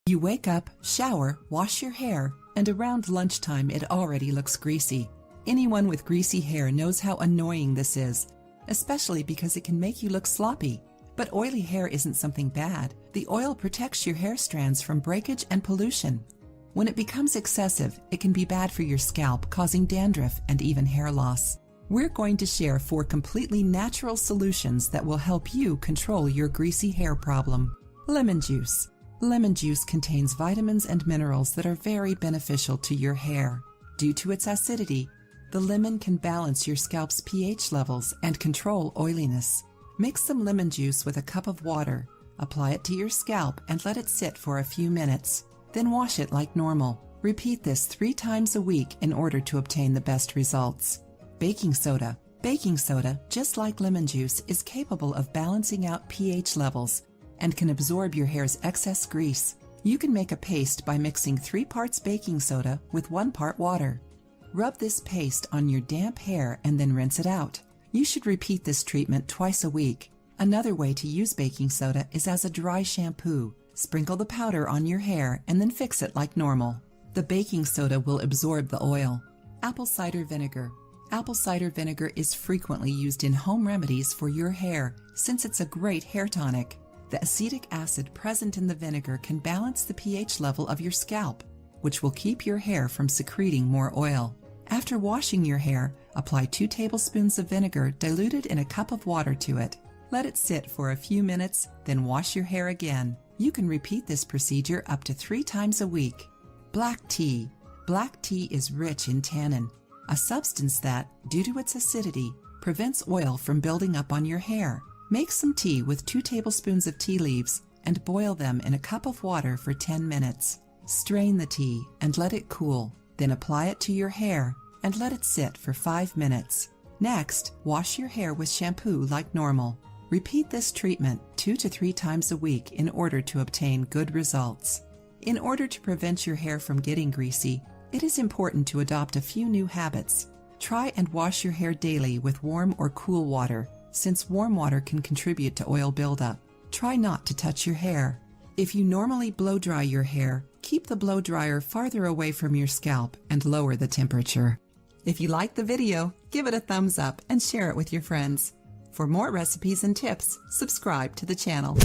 You wake up, shower, wash your hair, and around lunchtime it already looks greasy. Anyone with greasy hair knows how annoying this is, especially because it can make you look sloppy. But oily hair isn't something bad. The oil protects your hair strands from breakage and pollution. When it becomes excessive, it can be bad for your scalp, causing dandruff and even hair loss. We're going to share 4 completely natural solutions that will help you control your greasy hair problem. Lemon juice. Lemon juice contains vitamins and minerals that are very beneficial to your hair. Due to its acidity, the lemon can balance your scalp's pH levels and control oiliness. Mix some lemon juice with a cup of water, apply it to your scalp and let it sit for a few minutes. Then wash it like normal. Repeat this 3 times a week in order to obtain the best results. Baking soda. Baking soda, just like lemon juice, is capable of balancing out pH levels and can absorb your hair's excess grease. You can make a paste by mixing 3 parts baking soda with 1 part water. Rub this paste on your damp hair and then rinse it out. You should repeat this treatment twice a week. Another way to use baking soda is as a dry shampoo. Sprinkle the powder on your hair and then fix it like normal. The baking soda will absorb the oil. Apple cider vinegar. Apple cider vinegar is frequently used in home remedies for your hair since it's a great hair tonic. The acetic acid present in the vinegar can balance the pH level of your scalp, which will keep your hair from secreting more oil. After washing your hair, apply 2 tablespoons of vinegar diluted in a cup of water to it. Let it sit for a few minutes, then wash your hair again. You can repeat this procedure up to 3 times a week. Black tea. Black tea is rich in tannin, a substance that, due to its acidity, prevents oil from building up on your hair. Make some tea with 2 tablespoons of tea leaves and boil them in a cup of water for 10 minutes. Strain the tea and let it cool, then apply it to your hair and let it sit for 5 minutes. Next, wash your hair with shampoo like normal. Repeat this treatment 2 to 3 times a week in order to obtain good results. In order to prevent your hair from getting greasy, it is important to adopt a few new habits. Try and wash your hair daily with warm or cool water, since warm water can contribute to oil buildup. Try not to touch your hair. If you normally blow dry your hair, keep the blow dryer farther away from your scalp and lower the temperature. If you liked the video, give it a thumbs up and share it with your friends. For more recipes and tips, subscribe to the channel.